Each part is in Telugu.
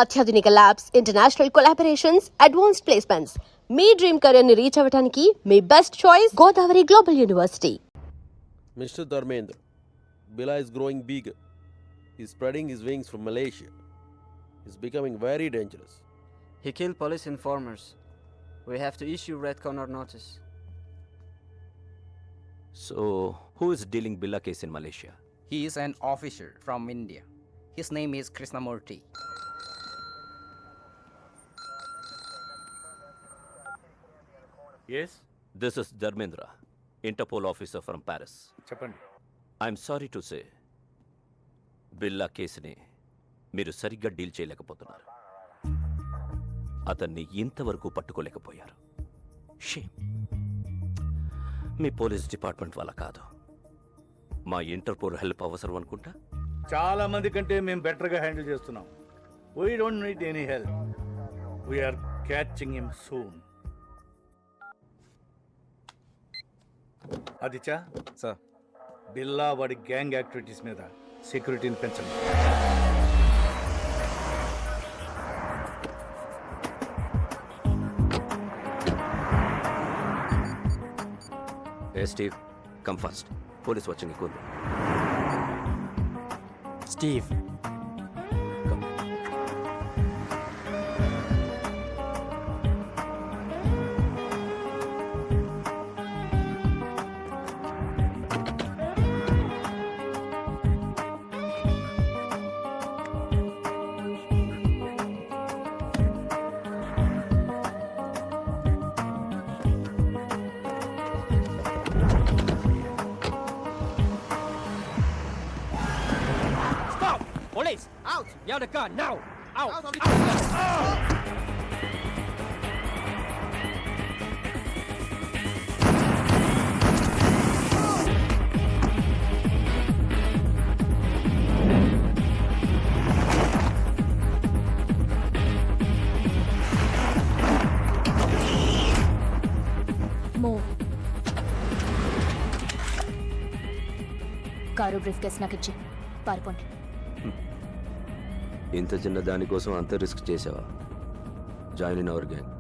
అత్యాధునిక labs, international collaborations, advanced placements. మీ డ్రీమ్ కెరీర్ ని రీచ్ అవ్వడానికి మీ best choice Godavari global university. Mr. Dharmendra, Bila is growing big. He's spreading his wings from Malaysia. He's becoming very dangerous. He killed police informers. We have to issue red corner notice. So, who is dealing Billa case in Malaysia? He is an officer from India. His name is Krishnamurthy. Yes, This is Dharmendra, Interpol officer from Paris. చెప్పండి. I'm sorry to say, బిల్లా కేసుని మీరు సరిగ్గా డీల్ చేయలేకపోతున్నారు. అతన్ని ఇంతవరకు పట్టుకోలేకపోయారు. షేమ్. మీ పోలీస్ డిపార్ట్మెంట్ వల్ల కాదు, మా ఇంటర్పోల్ హెల్ప్ అవసరం అనుకుంటా. చాలా మంది కంటే మేము బెటర్గా హ్యాండిల్ చేస్తున్నాం. We don't need any help. We're catching him soon. Aditya sir, Billa వాడి గ్యాంగ్ యాక్టివిటీస్ మీద సెక్యూరిటీని పెంచండి. Hey Steve, come first. Police watching ఎక్కువ. Steve. Police! Out! You have the gun now! Out! Move. Car briefcase నాకు ఇచ్చి పారిపోండి. ఇంత చిన్న దానికోసం అంత రిస్క్ చేసావా? Join in our gang.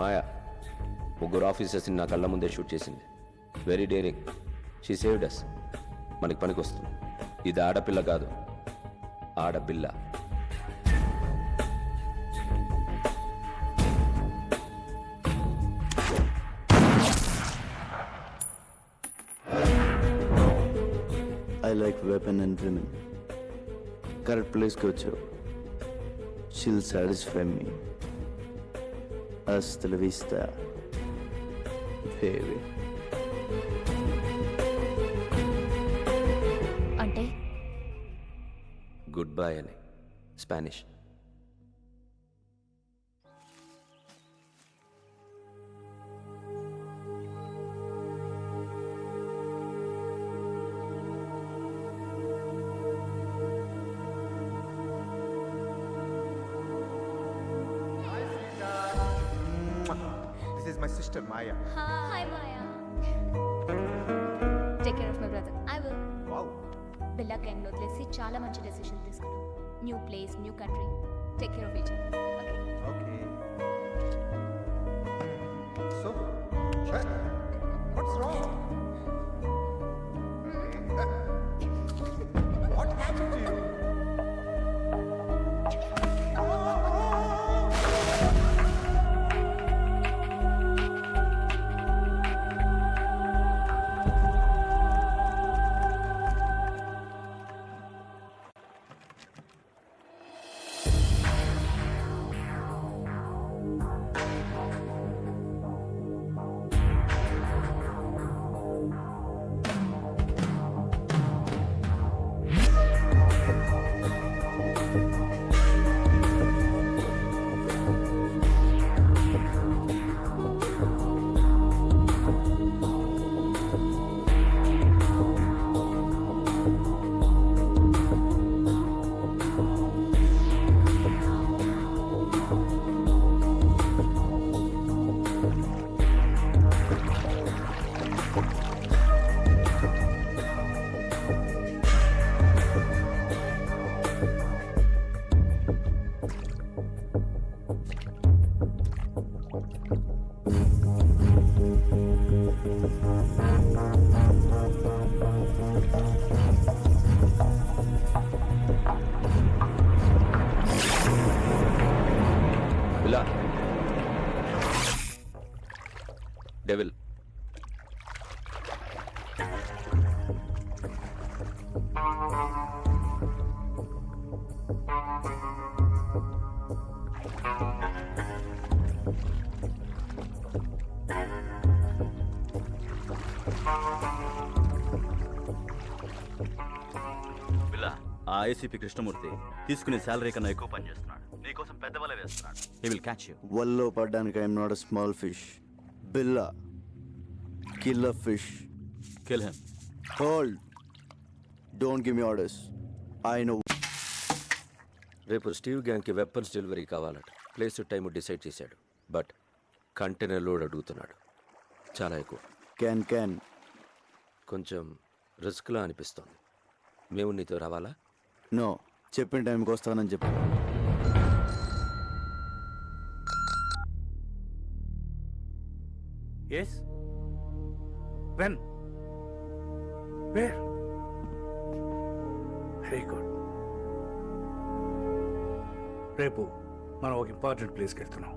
Maya ముగ్గురు ఆఫీసర్స్ని నా కళ్ళ ముందే షూట్ చేసింది. Very daring. She saved us. మనకి పనికి వస్తుంది. ఇది ఆడపిల్ల కాదు, ఆడపిల్ల. I like weapon and women. Correct ప్లేస్కి వచ్చావు. షీల్ సాటిస్ఫై మీ. Hasta la vista, baby. అంటే గుడ్ బై అని Spanish. This is my sister Maya. Hi Maya. Take care of my brother. I will. Wow. Billa gang వదిలేసి చాలా మంచి డెసిషన్ తీసుకున్నాం. New place, new country. Take care of each other. Okay. Okay. So, what's wrong? What happened to you? Billa devil ఆ ఏసీపీ కృష్ణమూర్తి తీసుకునే శాలరీ కన్నా ఎక్కువ పని చేస్తున్నాడు. నీకోసం పెద్ద వల వేస్తున్నాడు. He will catch you. వల్లో పడ్డానికి I'm not a small fish. Billa killer fish. Kill him. Hold, don't give me orders. I know. రేపు స్టీవ్ గ్యాంగ్కి వెపన్స్ డెలివరీ కావాలట. ప్లేస్ టైం డిసైడ్ చేశాడు. బట్ కంటైనర్ లోడ్ అడుగుతున్నాడు. చాలా ఎక్కువ. క్యాన్ కొంచెం రిస్క్లా అనిపిస్తోంది. మేము నీతో రావాలా? నో, చెప్పిన టైంకి వస్తానని చెప్పి. Yes, when, where? Very good. రేపు మనం ఒక ఇంపార్టెంట్ ప్లేస్కి వెళ్తున్నాం.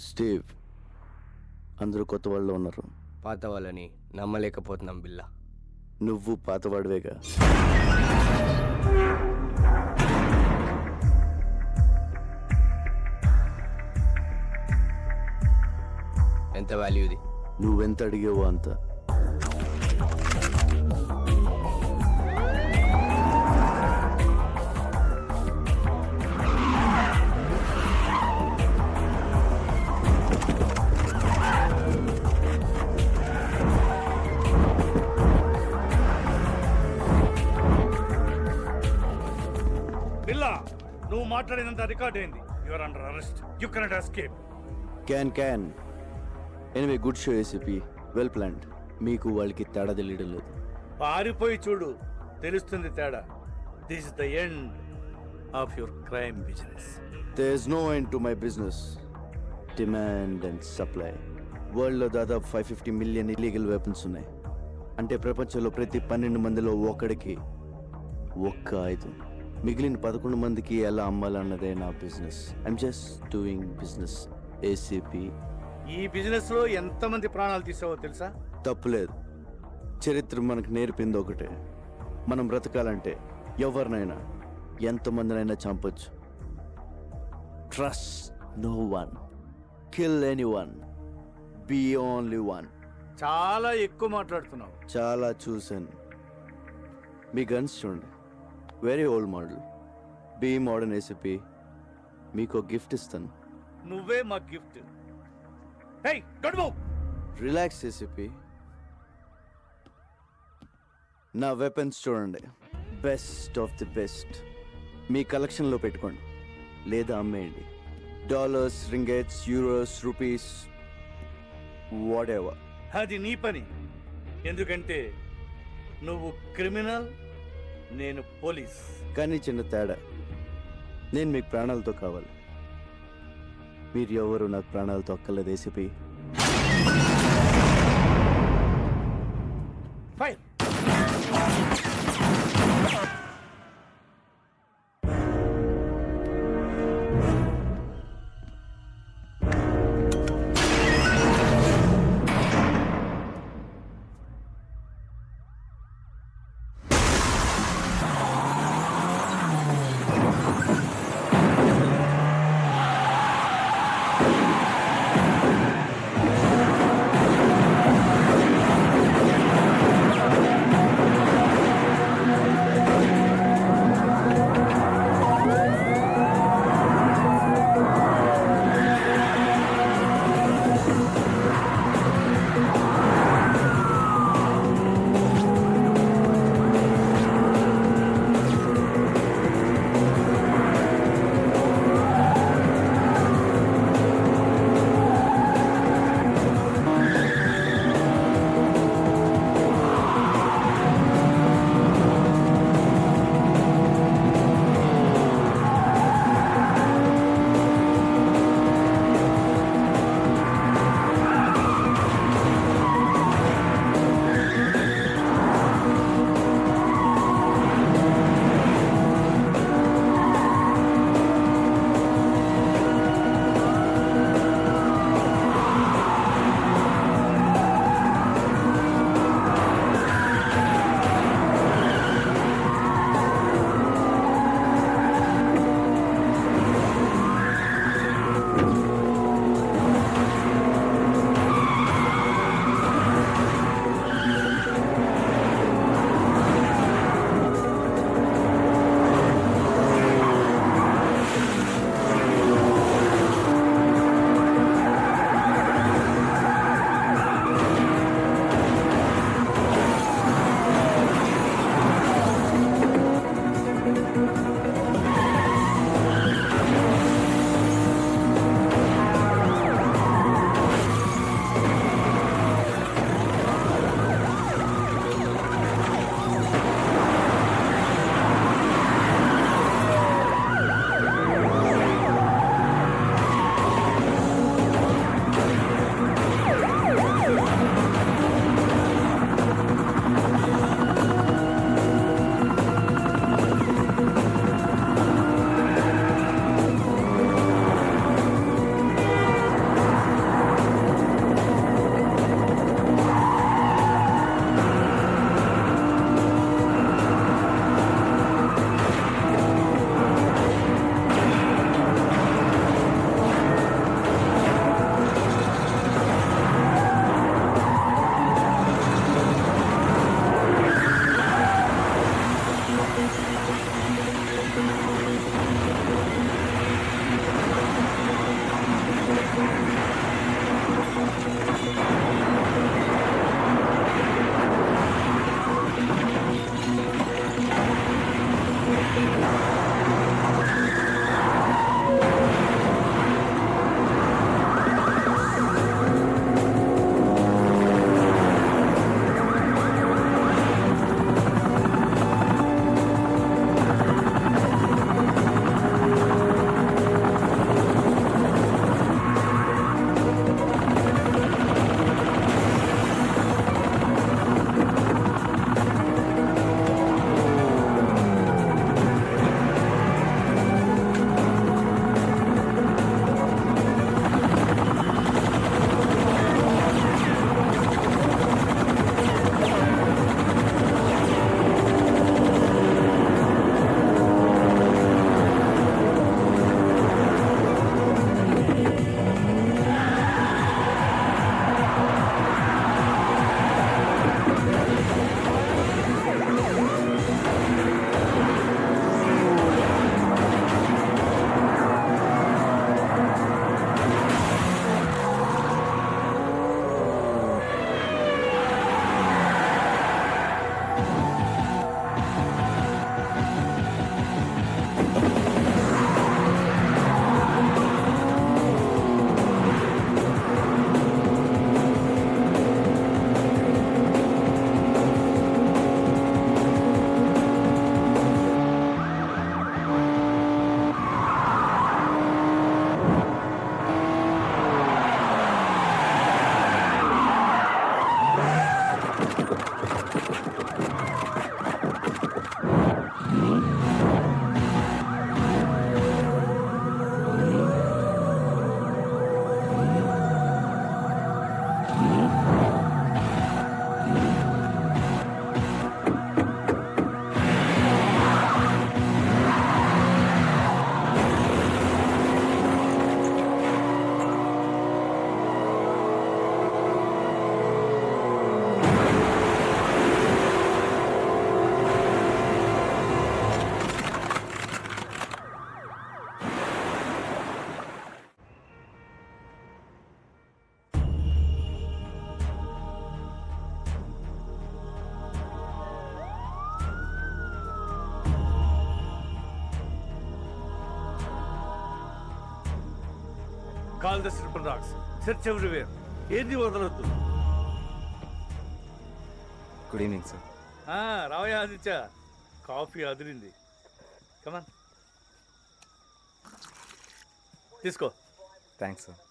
స్టీవ్, అందరూ కొత్త వాళ్ళు ఉన్నారు. పాత వాళ్ళని నమ్మలేకపోతున్నాం బిల్లా. నువ్వు పాతవాడివేగా. ఎంత వాల్యూది? నువ్వెంత అడిగేవో అంత. బిల్లా, నువ్వు మాట్లాడినంత రికార్డ్ అయింది. Your under arrest. You cannot escape. Can. Anyway, good show ACP. Well planned. మీకు వాళ్ళకి తేడా తెలియడం లేదు. పారిపోయి చూడు, తెలుస్తుంది తేడా. This is the end of your crime business. There is no end to my business. Demand and supply. వరల్డ్లో దాదాపు 550 మిలియన్ ఇల్లీగల్ వెపన్స్ ఉన్నాయి. అంటే ప్రపంచంలో ప్రతి 12 మందిలో ఒకడికి ఒక్క ఆయుధం. మిగిలిన 11 మందికి ఎలా అమ్మాలన్నదే నా business. I'm just doing business ACP. ఈ బిజినెస్ లో ఎంతమంది ప్రాణాలు తీసావో తెలుసా? తప్పులేదు. చరిత్ర మనకు నేర్పింది ఒకటే. మనం బ్రతకాలంటే ఎవరినైనా ఎంతమందినైనా చంపొచ్చు. Trust no one, kill anyone, be only one. చాలా ఎక్కువ మాట్లాడుతున్నావు. చాలా చూశాను. మీ గన్స్ చూడండి, very old model. Be modern ACP. మీకు గిఫ్ట్ ఇస్తాను. నువ్వే మా gift. Hey, don't move. Relax ACP. నా వెపన్స్ చూడండి, బెస్ట్ ఆఫ్ ది బెస్ట్. మీ కలెక్షన్లో పెట్టుకోండి లేదా అమ్మేయండి. Dollars, ringgits, euros, rupees, whatever. అది నీ పని. ఎందుకంటే నువ్వు క్రిమినల్, నేను పోలీస్. కానీ చిన్న తేడా, నేను మీకు ప్రాణాలతో కావాలి. మీరు ఎవరు నాకు ప్రాణాలతో అక్కర్లేదు ACP. Fire. Call the triple dogs, search everywhere, ఏది వదలొద్దు. Good evening sir. రావయ్య ఆదిత్య, కాఫీ అదిరింది. కమాన్ తీసుకో. Thanks sir.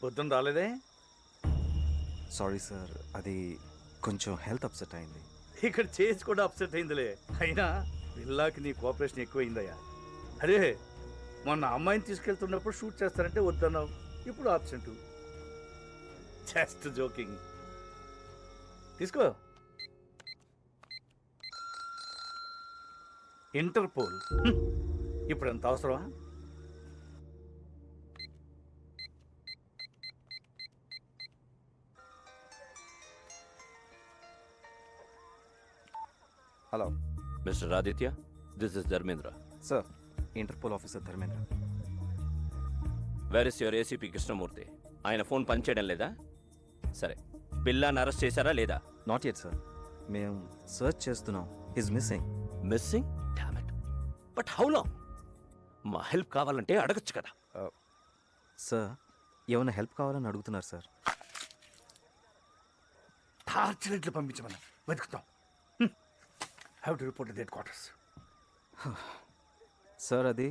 పొద్దున్న రాలేదే? సారీ సార్, అది కొంచెం హెల్త్ అప్సెట్ అయింది. ఇక్కడ చేసి కూడా అప్సెట్ అయిందిలే. అయినా పిల్లాకి నీ కోఆపరేషన్ ఎక్కువైందయ్యా. అరే మొన్న అమ్మాయిని తీసుకెళ్తున్నప్పుడు షూట్ చేస్తారంటే వద్దన్నావు, ఇప్పుడు ఆబ్సెంట్. Just joking. తీసుకో. ఇంటర్పోల్ ఇప్పుడు ఎంత అవసరమా? Hello mister Aditya, this is Dharmendra. Sir, Interpol officer Dharmendra. Where is your ACP Krishnamurthy? ఆయన ఫోన్ పనిచేయడం లేదా? సరే, బిల్లాని అరెస్ట్ చేశారా లేదా? నాట్ యెట్ సార్, మేము సర్చ్ చేస్తున్నాం. Is missing. Missing? Damn it. But how long? మా హెల్ప్ కావాలంటే అడగచ్చు కదా. సార్, ఏమైనా హెల్ప్ కావాలని అడుగుతున్నారు సార్. టార్చ్ పంపించమని వెతుకుతాం. Have to report headquarters. Sir, అది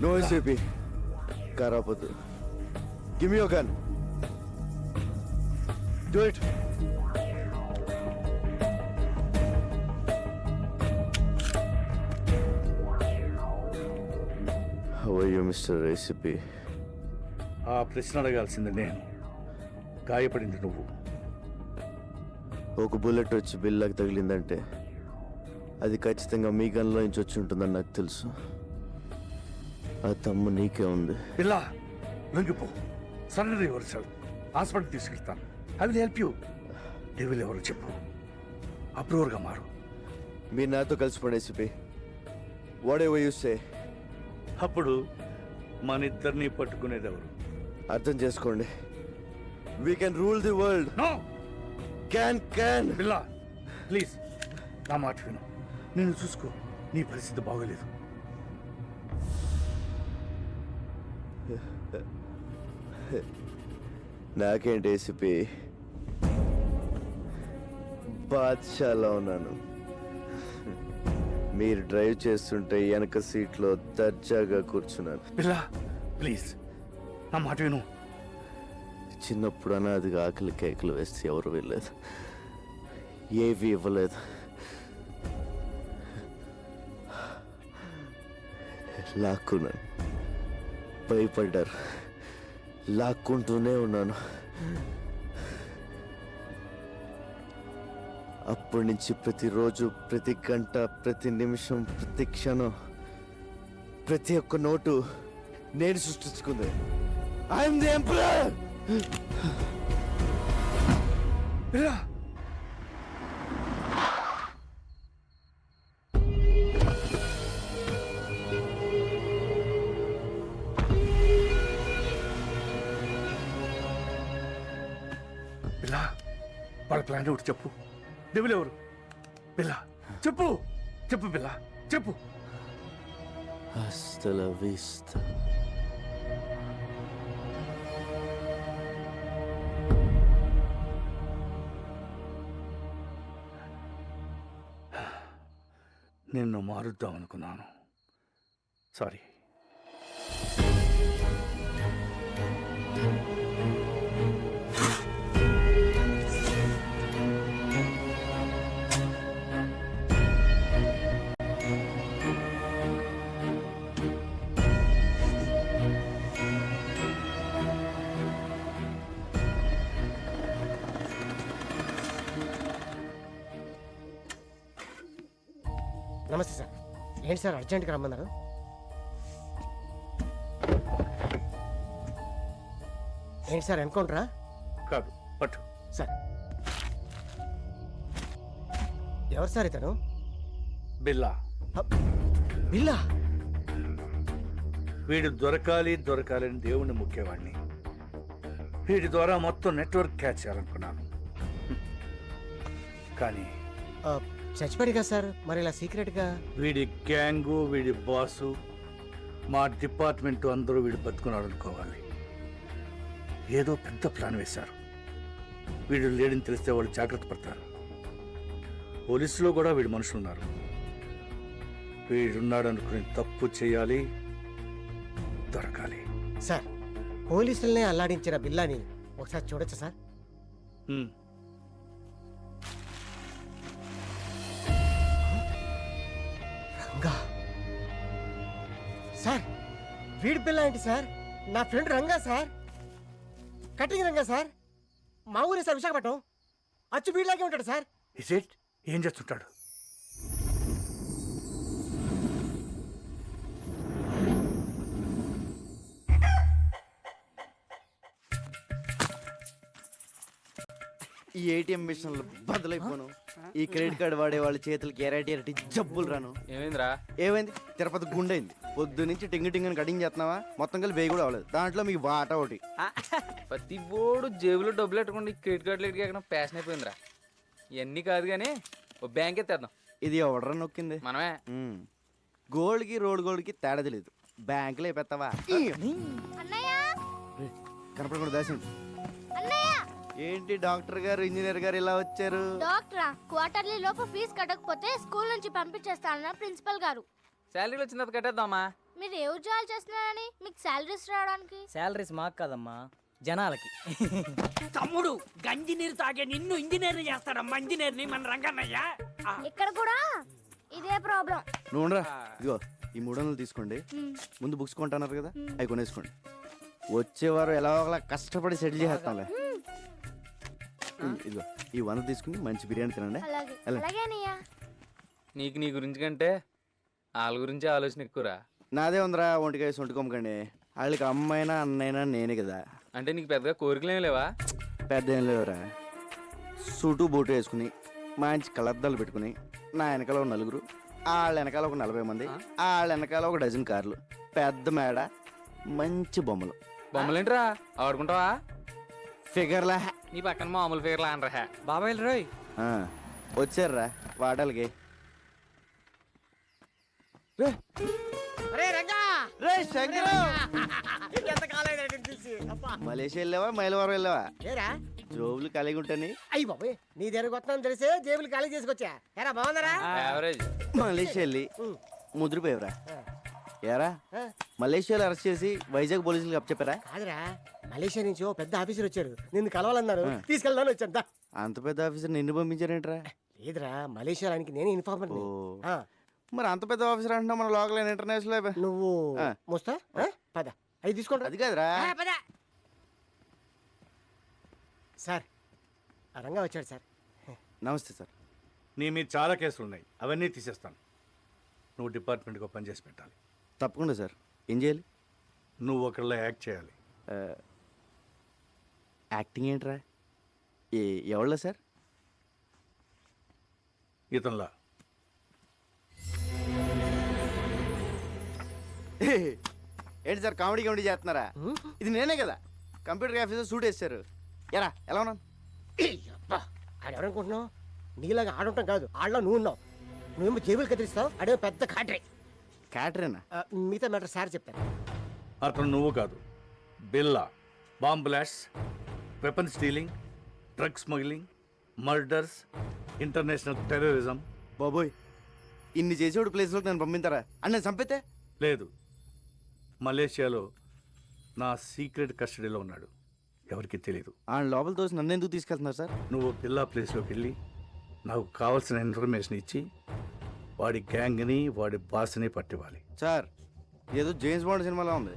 నో ఎస్ఏపీ, కారాపోతు. Give me your gun. Do it. How are you mister ACP? ఆ ప్రశ్న అడగాల్సింది నేను, గాయపడింది నువ్వు. ఒక బుల్లెట్ వచ్చి బిల్లాకి తగిలిందంటే అది ఖచ్చితంగా మీ గన్లో నుంచి వచ్చి ఉంటుందని నాకు తెలుసు. ఆ తమ్ము నీకే ఉంది. పిల్లా లొంగిపో, సరెండర్ యువర్ సెల్ఫ్. హాస్పిటల్ తీసుకెళ్తాను. I will help you. Devil ఎవరు చెప్పు, అప్రూవర్గా మారు. మీరు నాతో కలిసిపోండి ACP. Whatever you say. అప్పుడు మన ఇద్దరిని పట్టుకునేది ఎవరు? అర్థం చేసుకోండి. We can rule the world. No. Can. పిల్లా ప్లీజ్ నా మాట విను. నేను చూసుకో, నీ పరిస్థితి బాగోలేదు. నాకేంటి ఏసీపీ, బాద్షాలో ఉన్నాను. మీరు డ్రైవ్ చేస్తుంటే వెనక సీట్లో దర్జాగా కూర్చున్నాను. పిల్లా ప్లీజ్ నా మాట విను. చిన్నప్పుడు అనాదిగా ఆకలి కేకలు వేస్తే ఎవరు వెళ్ళలేదు, ఏవి ఇవ్వలేదు. లాక్కున్నాను, భయపడ్డారు, లాక్కుంటూనే ఉన్నాను. అప్పటి నుంచి ప్రతిరోజు, ప్రతి గంట, ప్రతి నిమిషం, ప్రతి క్షణం, ప్రతి ఒక్క నోటు నేను సృష్టించుకుంది. I'm the emperor. పిల్లా పిల్లా వాళ్ళ ప్లాన్ ఒకటి చెప్పు. డెవిల్ ఎవరు? పిల్లా చెప్పు, చెప్పు పిల్లా చెప్పు. Hasta la vista. నిన్ను మారుద్దాం అనుకున్నాను, సారీ. నమస్తే సార్. ఏంటి సార్ అర్జెంట్గా రమ్మన్నారు? ఏంటి సార్ ఎన్కౌంటరా? కాదు, పట్టు. సార్ ఎవరు సార్ ఇతను? బిల్లా. బిల్లా? వీడు దొరకాలని దేవుణ్ణి ముఖ్యవాడిని. వీడి ద్వారా మొత్తం నెట్వర్క్ క్యాచ్ చేయాలనుకున్నాను. కానీ చచ్చిపోయాడు కదా సార్, మరి ఇలా సీక్రెట్గా? వీడి గ్యాంగు, వీడి బాసు, మా డిపార్ట్మెంట్ అందరూ వీడు బతుకున్నాడు అనుకోవాలి. ఏదో పెద్ద ప్లాన్ వేశారు. వీడు లేడని తెలిస్తే వాళ్ళు జాగ్రత్త పడతారు. పోలీసులో కూడా వీడి మనుషులు ఉన్నారు. వీడున్నాడు అనుకుని తప్పు చేయాలి, దొరకాలి. సార్, పోలీసుల్ని అల్లాడించిన బిల్లాని ఒకసారి చూడొచ్చా సార్? హ్మ్. రంగా సార్, వీడి పిల్ల ఏంటి సార్? నా friend Ranga sir, cutting Ranga sir, మా ఊరే సార్, విశాఖపట్నం. అచ్చు వీడిలాగే ఉంటాడు సార్. Is it? ఏం చేస్తుంటాడు? ఈ ఏటీఎం మిషన్లు బదులైపోను. ఈ క్రెడిట్ కార్డు వాడే వాళ్ళ చేతులకి ఎరటి జబ్బులు రాను. ఏమైందిరా? ఏమైంది? తిరుపతి గుండైంది. పొద్దు నుంచి టింగ్ టింగ్ అని కటింగ్ చేస్తున్నావా? మొత్తం కలిసి వేయి కూడా అవ్వలేదు. దాంట్లో మీకు వాటా ఒకటి. ప్రతి బోర్డు జేబులో డబ్బులు పెట్టుకోండి, క్రెడిట్ కార్డులు ఎక్కడ ఫ్యాషన్ అయిపోయిందిరా. ఇవన్నీ కాదు కానీ ఓ బ్యాంక్ ఎత్తేద్దాం. ఇది ఎవడరా నొక్కింది? మనమే. గోల్డ్కి రోడ్ గోల్డ్కి తేడా తెలియదు. బ్యాంకులో అయిపోతావా? కనపడకుండా దాసింది. ఏంటి డాక్టర్ గారు, ఇంజనీర్ గారు ఇలా వచ్చారు? డాక్టరా, క్వార్టర్లీ లోపు ఫీజు కట్టకపోతే స్కూల్ నుంచి పంపించేస్తానన్న ప్రిన్సిపల్ గారు. శాలరీలు వచ్చిన తర్వాత కట్టేద్దామా? మీరు ఏ ఉద్యోగాలు చేస్తున్నారని మీకు శాలరీస్ రావడానికి? శాలరీస్ మాకు కాదమ్మా, జనాలకి. తమ్ముడు గంజి నీరు తాగే నిన్ను ఇంజనీర్ చేస్తాడమ్మా. ఇంజనీర్ని మన రంగన్నయ్య. ఇక్కడ కూడా ఇదే ప్రాబ్లం. నువ్వురా, ఇదిగో ఈ 300 తీసుకోండి. ముందు బుక్స్ కొంటున్నారు కదా, అవి కొనేసుకోండి. వచ్చేవారు ఎలా ఒకలా కష్టపడి సెటిల్ చేస్తాంలే. ఇదిగో ఈ 100 తీసుకుని మంచి బిర్యానీ తినండి. అలాగేనయ్యా. నీకు నీ గురించి కంటే వాళ్ళ గురించి ఆలోచన ఎక్కువరా. నాదే ఉందిరా, ఒంటికాయ సొంటుకోమకండి. వాళ్ళకి అమ్మైనా అన్నైనా నేనే కదా. అంటే నీకు పెద్దగా కోరికలు ఏమి లేవా? పెద్ద ఏం లేవురా. సూటు బూటు వేసుకుని మంచి కలర్దాలు పెట్టుకుని నా వెనకాల ఒక 4, వాళ్ళ వెనకాల ఒక 40 మంది, వాళ్ళ వెనకాల ఒక డజన్ కార్లు, పెద్ద మేడ, మంచి బొమ్మలు. బొమ్మలేంట్రా ఆడుకుంటావా? ఫిగర్లా. నీ పక్కన మామూలు ఫిగర్లా అనరా? బాబాయ్ రోయ్ వచ్చారా వాడాలకి. మలేషియా వెళ్ళావా, మైలవరం వెళ్ళావా? జోబులు కలిగి ఉంటాని. అయ్యి బాబాయ్, నీ దగ్గరకు వస్తున్నాను తెలిసే జేబులు ఖాళీ చేసుకొచ్చా. ఎరా బాగున్నారా? యావరేజ్. మలేషియా వెళ్ళి ముద్రపోయావురా. ఏరా మలేషియాలో అరెస్ట్ చేసి వైజాగ్ పోలీసులకు అప్పచెప్పారా? కాదురా, మలేషియా నుంచి ఓ పెద్ద ఆఫీసర్ వచ్చారు, నిన్ను కలవాలన్నారు. తీసుకెళ్దాను వచ్చాను. అంత పెద్ద ఆఫీసర్ నిన్ను పంపించారేంట్రా? లేదురా, మలేషియా ఆయనకి నేనే ఇన్ఫార్మర్. మరి అంత పెద్ద ఆఫీసర్ అంటున్నా మన లోకల్ ఇంటర్నేషనల్. నువ్వు మోస్తా పద, అవి తీసుకోండి. అది కాదురా. పద సార్, రంగా వచ్చాడు సార్. నమస్తే సార్. నీ మీద చాలా కేసులు ఉన్నాయి, అవన్నీ తీసేస్తాను. నువ్వు డిపార్ట్మెంట్కి పని చేసి పెట్టాలి. తప్పకుండా సార్. ఏం చేయాలి? నువ్వు ఒకళ్ళ యాక్ట్ చేయాలి. యాక్టింగ్ ఏంట్రా? ఎవళ్ళ సార్? ఇతనిలా. ఏంటి సార్ కామెడీ కామెడీ చేస్తున్నారా? ఇది నేనే కదా కంప్యూటర్ ఆఫీసర్ సూట్ వేస్తారు. ఎలా ఉన్నాను? ఆడెవరనుకుంటున్నావు? నీలాగా ఆడుంటాం కాదు, ఆడలో నువ్వు ఉన్నావు. నువ్వేమో జేబులు కదిలిస్తావు, అడే పెద్ద కాటరే. క్యాటరేనా? మిగతా మ్యాటర్ సార్ చెప్తాను. అతను నువ్వు కాదు, బిల్లా. Bomb blast, weapon stealing, drug smuggling, murders, international terrorism. బాబోయ్, ఇన్ని చేసేవాడు ప్లేస్లోకి నన్ను పంపిస్తారా? అని నేను చంపితే? లేదు, మలేషియాలో నా సీక్రెట్ కస్టడీలో ఉన్నాడు, ఎవరికి తెలియదు. ఆ లోపల తోసి నన్ను ఎందుకు తీసుకెళ్తున్నారు సార్? నువ్వు బిల్లా ప్లేస్లోకి వెళ్ళి నాకు కావాల్సిన ఇన్ఫర్మేషన్ ఇచ్చి వాడి గ్యాంగ్ని, వాడి బాస్ని పట్టివ్వాలి. సార్, ఏదో జేమ్స్ బాండ్ సినిమాలో ఉంది.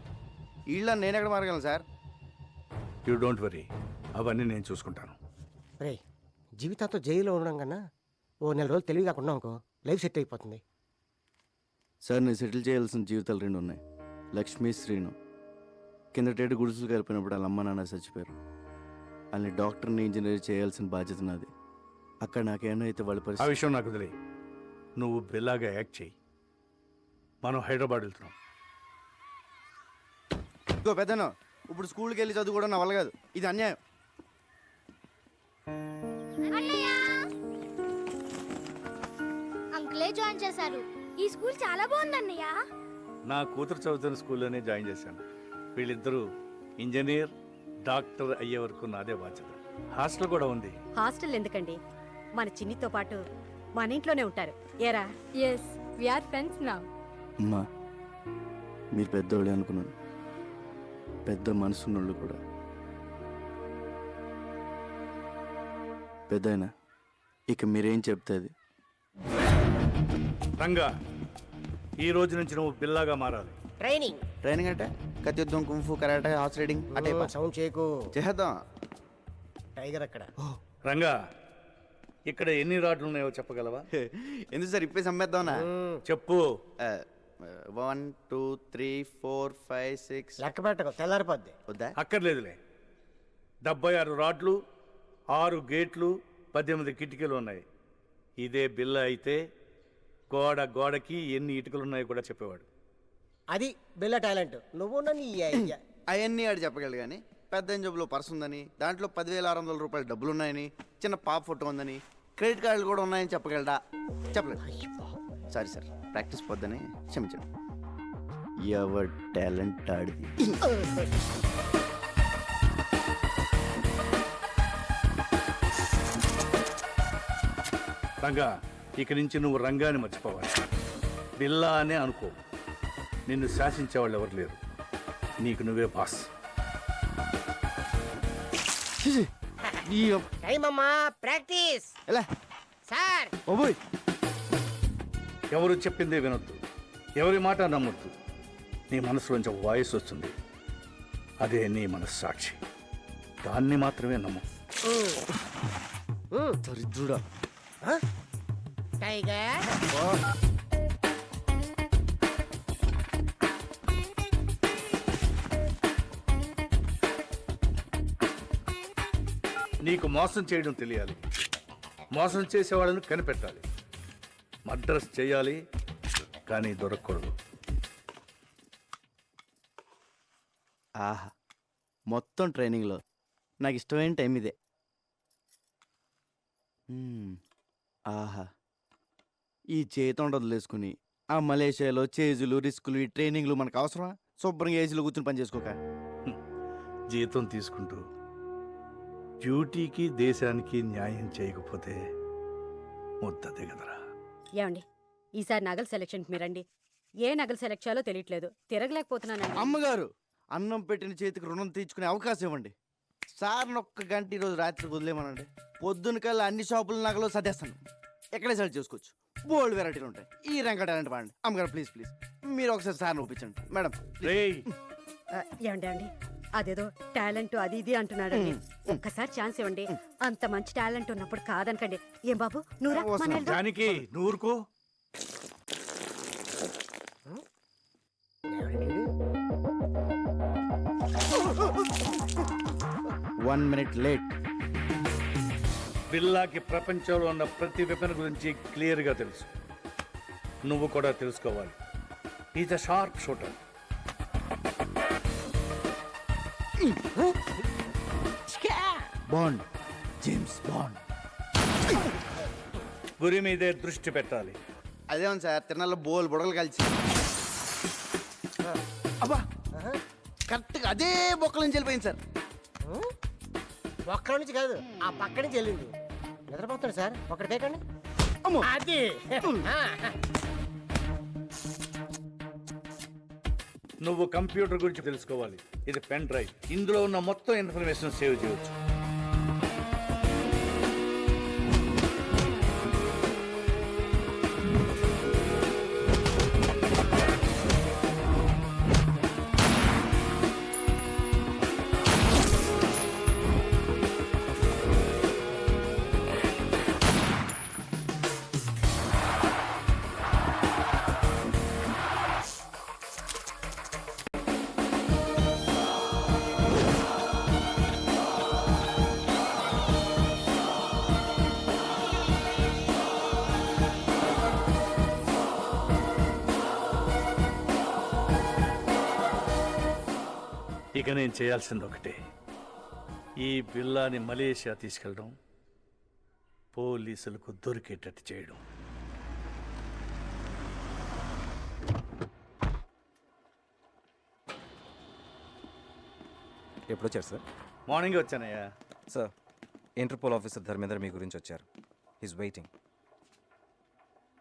వీళ్ళ నేను ఎక్కడ మారగలను సార్? యూ డోంట్ వరీ, అవన్నీ నేను చూసుకుంటాను. రే, జీవితాంతో జైల్లో ఉండడం కన్నా ఓ 4 రోజులు తెలివి కాకుండా అనుకో, లైఫ్ సెట్ అయిపోతుంది. సార్, నేను సెటిల్ చేయాల్సిన జీవితాలు 2 ఉన్నాయి. లక్ష్మీ, శ్రీను. కిందటేడు గుడుసులు కలిపినప్పుడు వాళ్ళ అమ్మ నాన్న చచ్చిపోయారు. వాళ్ళని డాక్టర్ని, ఇంజనీర్ చేయాల్సిన బాధ్యత నాది. అక్కడ నాకేమైనా అయితే వాళ్ళ ఆ పరిస్థితి. విషయం నాకు తెలియ. నువ్వు బిల్లాగా యాక్ట్ చేయి. మనం హైదరాబాద్ వెళ్తున్నాం. ఇదిగో పెద్దను, ఇప్పుడు స్కూల్కి వెళ్ళి చదువుకోవడం నా వల్ల కాదు, ఇది అన్యాయం. అంకులే జాయిన్ చేశారు. ఈ స్కూల్ చాలా బాగుందన్నయ్య. నా కూతురు చదువుతున్న స్కూల్లోనే జాయిన్ చేశాను. వీళ్ళిద్దరూ ఇంజనీర్, డాక్టర్ అయ్యే వరకు నాదే బాధ్యత. హాస్టల్ కూడా ఉంది. హాస్టల్ ఎందుకండి, మన చిన్నితో పాటు మన ఇంట్లోనే ఉంటారు. ఏరా? Yes we are friends now. అమ్మా, మీరు పెద్దోళ్ళే అనుకున్నాను, పెద్ద మనసున్నోళ్ళు కూడా. పెద్దయినా ఇక మీరేం చెప్తే అది. రంగా, ఈ రోజు నుంచి నువ్వు బిల్లాగా మారాలి. ట్రైనింగ్ ట్రైనింగ్ అంటే కత్తి యుద్ధం, కుంఫు, కరాటే, హార్స్ రైడింగ్ అంటే సౌండ్ చేయకు. చేద్దాం. టైగర్ అక్కడ. రంగా, ఇక్కడ ఎన్ని రాడ్లు ఉన్నాయో చెప్పగలవా? ఎందుకు సార్ ఇప్పేసి అమ్మేద్దామనా? చెప్పు. 1 2 3 4 5 6. లెక్క పెట్టకు, తెల్లారిపోద్ది. వద్దా? అక్కర్లేదులే. 76 రాడ్లు, 6 గేట్లు, 18 కిటికీలు ఉన్నాయి. ఇదే బిల్ల అయితే గోడకి ఎన్ని ఇటుకలు ఉన్నాయో కూడా చెప్పేవాడు. అది బిల్ల టాలెంట్. నువ్వు నన్ను అవన్నీ ఆడు చెప్పగలడు కానీ పెద్ద జబ్బులో పర్స్ ఉందని, దాంట్లో 10,600 రూపాయలు డబ్బులు ఉన్నాయని, చిన్న పాప ఫోటో ఉందని, క్రెడిట్ కార్డులు కూడా ఉన్నాయని చెప్పగలడా? చెప్పలేదు. సారీ సార్, ప్రాక్టీస్ పొద్దని క్షమించండి. ఎవరి టాలెంట్ ఆడిది. రంగా, ఇక నుంచి నువ్వు రంగాన్ని మర్చిపోవాలి. బిల్లా అనే అనుకో. నిన్ను శాసించేవాళ్ళు ఎవరు లేరు. నీకు నువ్వే బాస్. టైం అమ్మా, ప్రాక్టీస్. ఎలా సార్ ఓబోయ్, ఎవరు చెప్పిందే వినొద్దు, ఎవరి మాట నమ్మొద్దు. నీ మనసులోంచి వాయిస్ వస్తుంది, అదే నీ మనస్సాక్షి. దాన్ని మాత్రమే నమ్ము. దరిద్రుడా. టైగర్ నీకు మోసం చేయడం తెలియాలి, మోసం చేసేవాళ్ళని కనిపెట్టాలి. మర్డర్స్ చేయాలి కానీ దొరకకూడదు. ఆహా, మొత్తం ట్రైనింగ్లో నాకు ఇష్టమైన టైం ఇదే. ఆహా, ఈ చేతం వదిలేసుకుని ఆ మలేషియాలో చేజులు, రిస్కులు, ఈ ట్రైనింగ్లు మనకు అవసరమా? శుభ్రంగా ఏజీలో కూర్చొని పని చేసుకోక. జీతం తీసుకుంటూ డ్యూటీకి దేశానికి న్యాయం చేయకపోతే ముద్ద దిగదరా. ఏమండి, ఈసారి నగల సెలక్షన్కి మీరండి. ఏ నగలు సెలెక్ట్ చేయాలో తెలియట్లేదు, తిరగలేకపోతున్నానండి. అమ్మగారు, అన్నం పెట్టిన చేతికి రుణం తీర్చుకునే అవకాశం ఇవ్వండి. సార్ని ఒక్క గంట ఈరోజు రాత్రి వదిలేమనండి. పొద్దున కల్లా అన్ని షాపుల నగలు సర్దేస్తాను. ఎక్కడే సెలెక్ట్ చేసుకోవచ్చు. బోల్డ్ వెరైటీలు ఉంటాయి. ఈ రంగ టాలెంట్ వాడండి. అమ్మగారు ప్లీజ్ ప్లీజ్, మీరు ఒకసారి సార్ని ఒప్పించండి మేడం. ఏమండి అండి, అదేదో టాలెంట్ అది ఇది అంటున్నాడండి. ఒక్కసారి ఛాన్స్ ఇవ్వండి. అంత మంచి టాలెంట్ ఉన్నప్పుడు కాదనకండి. ఏం బాబు, నువ్వు దానికి నూరుకో. 1 minute లేట్. బిల్లాకి ప్రపంచంలో ఉన్న ప్రతి వెపన్ గురించి క్లియర్గా తెలుసు. నువ్వు కూడా తెలుసుకోవాలి. Is a sharp shooter. Bond, James bond. గురి మీదే దృష్టి పెట్టాలి. అదేమో సార్, తిరణాల్లో బోల్ బుడగలు కలిసి అబ్బా కరెక్ట్గా అదే బొక్కల నుంచి వెళ్ళిపోయింది సార్. ఒక్కడి నుంచి కాదు, ఆ పక్క నుంచి వెళ్ళింది. నిద్రపోతాడు సార్, ఒకటి కేకండి. అది నువ్వు కంప్యూటర్ గురించి తెలుసుకోవాలి. ఇది పెన్ డ్రైవ్. ఇందులో ఉన్న మొత్తం ఇన్ఫర్మేషన్ సేవ్ చేయవచ్చు. ఇక నేను చేయాల్సింది ఒకటే, ఈ బిల్లాని మలేషియా తీసుకెళ్ళడం, పోలీసులకు దొరికేటట్టు చేయడం. ఎప్పుడు వచ్చారు సార్? మార్నింగ్ వచ్చానయ్యా. సార్, ఇంటర్పోల్ ఆఫీసర్ ధర్మేంద్ర మీ గురించి వచ్చారు. Is waiting.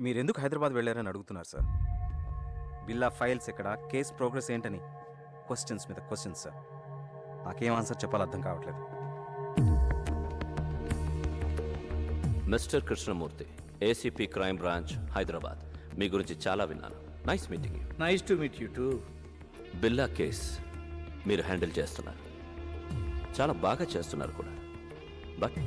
మీరు ఎందుకు హైదరాబాద్ వెళ్ళారని అడుగుతున్నారు సార్. బిల్లా ఫైల్స్ ఎక్కడ, కేస్ ప్రోగ్రెస్ ఏంటని క్వశ్చన్స్ మీద క్వశ్చన్స్ సార్. నాకేం ఆన్సర్ చెప్పాలో అర్థం కావట్లేదు. Mister Krishnamurthy, ACP crime branch, Hyderabad. మీ గురించి చాలా విన్నాను. Nice meeting you. Nice to meet you too. Billa case మీరు హ్యాండిల్ చేస్తున్నారు, చాలా బాగా చేస్తున్నారు కూడా. బట్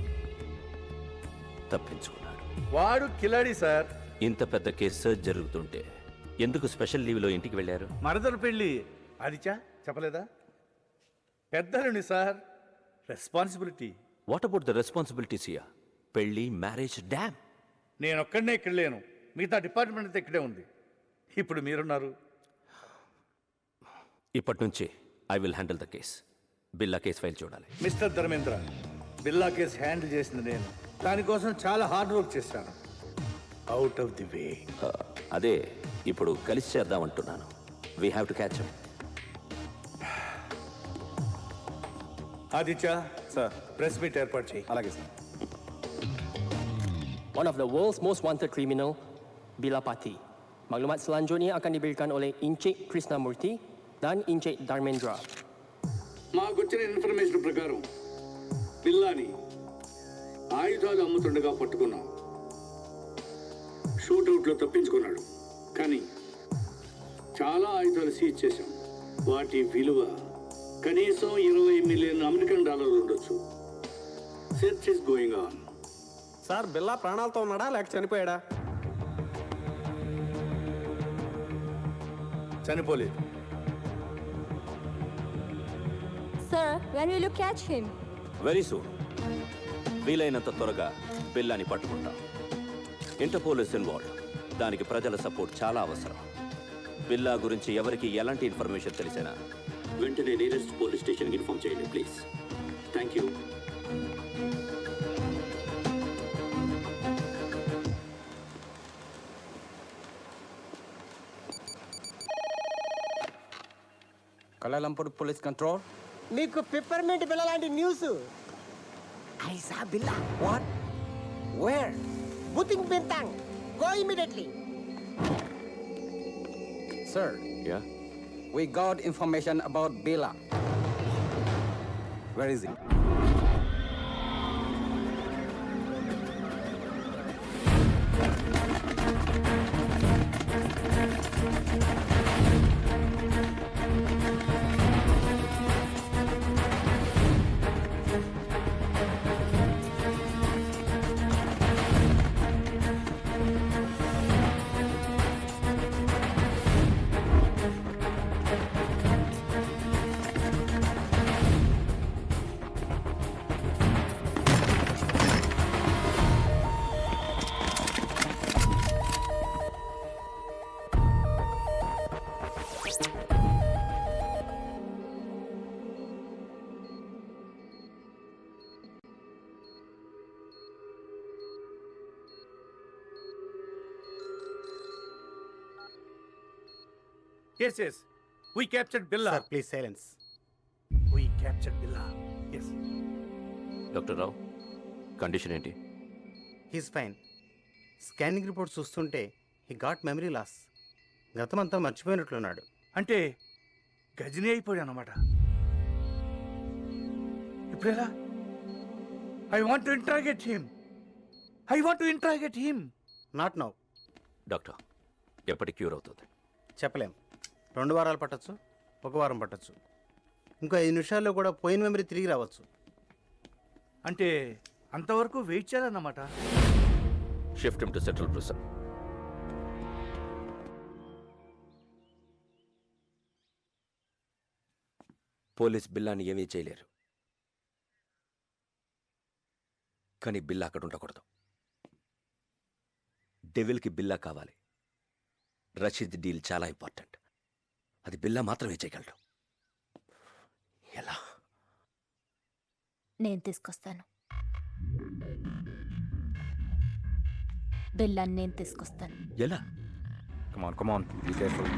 తప్పించుకున్నాడు. వాడు కిలాడి సార్. ఇంత పెద్ద కేసు జరుగుతుంటే ఎందుకు స్పెషల్ లీవ్లో ఇంటికి వెళ్ళారు? మరదలు పెళ్ళి ఆదిత్య చెప్పలేదా? పెద్దలుని sir, responsibility. What about the responsibilities here? పెళ్లి, మ్యారేజ్, డ్యామ్. నేను ఒక్కడనే ఇక్కడ లేను, మిగతా డిపార్ట్మెంట్ అంతా ఇక్కడే ఉంది. ఇప్పుడు మీరున్నారు. ఇప్పటి నుంచి I will handle the case. Billa case file చూడాలి. Mister Dharmendra, Billa case handle చేసింది నేను. దానికోసం చాలా హార్డ్ వర్క్ చేశాను. Out of the way. అదే ఇప్పుడు కలిసి చేద్దామంటున్నాను. We have to catch him. Aditya sir, press meet ఏర్పాటు చేయి. అలాగే sir. One of the world's most wanted criminal, Bila Pati. Maklumat selanjutnya akan diberikan oleh Encik Krishnamurti dan Encik Dharmendra. మాకొచ్చిన ఇన్ఫర్మేషన్ ప్రకారం బిల్లాని ఆయుధాలు అమ్ముతుండగా పట్టుకున్నాం. షూట్అవుట్లో తప్పించుకున్నాడు, కానీ చాలా ఆయుధాలు సీజ్ చేశాం. వాటి విలువ కనీసం $20 మిలియన్ ఉండొచ్చు. Search is going on. Sir, బిల్లా ప్రాణాలతో ఉన్నాడా లేక చనిపోయాడా? చనిపోలేదు. Sir, when will you catch him? Very soon. వీలైనంత త్వరగా బిల్లాని పట్టుకుంటాం. Interpole is involved. దానికి ప్రజల సపోర్ట్ చాలా అవసరం. బిల్లా గురించి ఎవరికి ఎలాంటి ఇన్ఫర్మేషన్ తెలిసినా వెంటనే నియరెస్ట్ పోలీస్ స్టేషన్కి ఇన్ఫార్మ్ చేయండి please. Thank you. Kuala Police Control. మీకు పిప్పర్మెంట్ బిల్ల లాంటి న్యూస్. ఐసా బిల్లా. What? Where? బుతింగ్ Bintang. Go immediately. Sir, yeah, we got information about Bila. Where is he? Yes, yes. We captured Billa. Sir, please silence. We captured Billa. Yes. Doctor Rao, condition ఏంటి? He's fine. స్కానింగ్ రిపోర్ట్ చూస్తుంటే హీ గాట్ మెమరీ లాస్. గతమంతా మర్చిపోయినట్లున్నాడు. అంటే గజనీ అయిపోయాడు అన్నమాట. ఇప్పుడెలా? I want to interrogate him. Not now. Doctor, ఎప్పటి క్యూర్ అవుతుంది? చెప్పలేం. 2 వారాలు పట్టచ్చు, 1 వారం పట్టచ్చు. ఇంకో 5 నిమిషాల్లో కూడా పోయిన మెమరీ తిరిగి రావచ్చు. అంటే అంతవరకు వెయిట్ చేయాలన్నమాట. Shift him to central prison. Police బిల్లాని ఏమీ చేయలేరు, కానీ బిల్లా అక్కడ ఉండకూడదు. డెవిల్కి బిల్లా కావాలి. రషీద్ డీల్ చాలా ఇంపార్టెంట్. అది బిల్లా మాత్రమే చేయగలడు. నేను తీసుకొస్తాను. బిల్లాన్ని నేను తీసుకొస్తాను. ఎలా? కమాన్ బీ కేర్ఫుల్.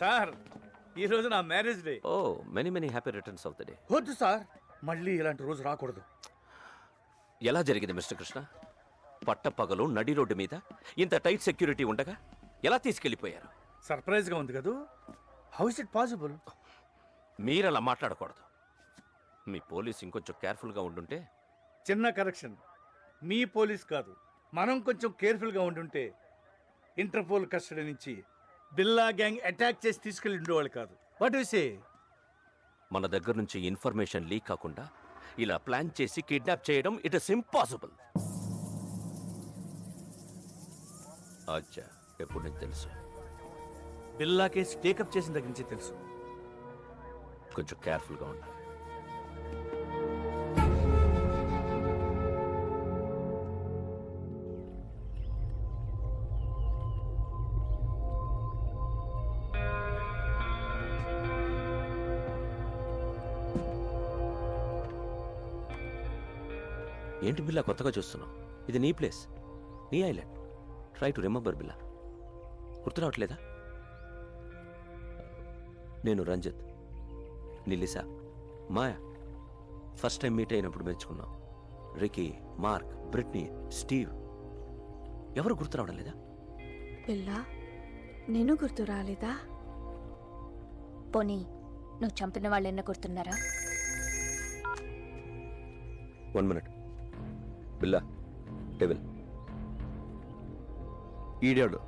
సార్ ఈరోజు నా marriage day. Oh many happy returns of the day. వద్దు సార్, మళ్ళీ ఇలాంటి రోజు రాకూడదు. ఎలా జరిగింది మిస్టర్ కృష్ణ? పట్టపగలు నడి రోడ్డు మీద ఇంత టైట్ సెక్యూరిటీ ఉండగా ఎలా తీసుకెళ్ళిపోయారు? సర్ప్రైజ్గా ఉంది కదూ. How is it possible? మీరలా మాట్లాడకూడదు. మీ పోలీస్ ఇంకొంచెం కేర్ఫుల్గా ఉండుంటే. చిన్న కరెక్షన్, మీ పోలీస్ కాదు, మనం కొంచెం కేర్ఫుల్గా ఉండుంటే ఇంటర్పోల్ కస్టడీ నుంచి బిల్లా గ్యాంగ్ అటాక్ చేసి తీసుకెళ్ళి ఉండేవాళ్ళు కాదు. What you say? మన దగ్గర నుంచి ఇన్ఫర్మేషన్ లీక్ కాకుండా ఇలా ప్లాన్ చేసి కిడ్నాప్ చేయడం ఇట్ ఇస్ ఇంపాసిబుల్. అచ్చా, ఎప్పుడు నీకు తెలుసు? బిల్లా కేసు టేకప్ చేసిన దగ్గర నుంచి తెలుసు. కొంచెం కేర్ఫుల్గా ఉండాలి. ఏంటి బిల్లా కొత్తగా చూస్తున్నావు? ఇది నీ ప్లేస్, నీ ఐలాండ్. ట్రై టు రిమెంబర్ బిల్లా. గుర్తు రావట్లేదా? నేను రంజిత్, నిలిసా, మాయా ఫస్ట్ టైం మీట్ అయినప్పుడు మెచ్చుకున్నాం. రికీ, మార్క్, బ్రిట్నీ, స్టీవ్, ఎవరు గుర్తు రావడం లేదా? బిల్లా, నేను గుర్తు రాలేదా? పోనీ నువ్వు చంపిన వాళ్ళు ఎన్న గుర్తున్నారా? 1 minute. బిల్లా, డెవిల్. ఈడాడు.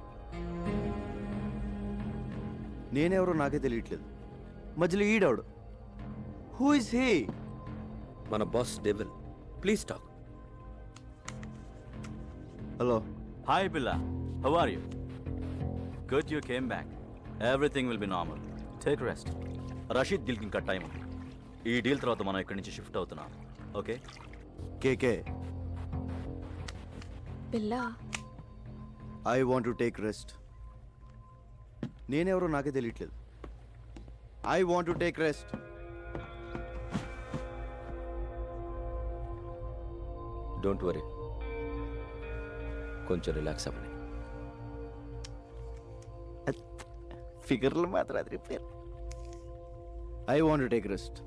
నేనెవరో నాకే తెలియట్లేదు. మధ్యలో ఈడాడు. Who is he? మన boss devil. Please talk. Hello. Hi Billa, how are you? Good you came back. Everything will be normal. Take rest. Rasheed డీల్కి ఇంకా టైం ఉంది. ఈ డీల్ తర్వాత మనం ఇక్కడి నుంచి షిఫ్ట్ అవుతున్నాం. Okay? KK, Billa, I want to take rest. నేనెవరో నాకే తెలియట్లేదు. I want to take rest. Don't worry, కొంచెం రిలాక్స్ అవ్వండి. ఫిగర్లు మాత్రం అది repair. I want to take rest.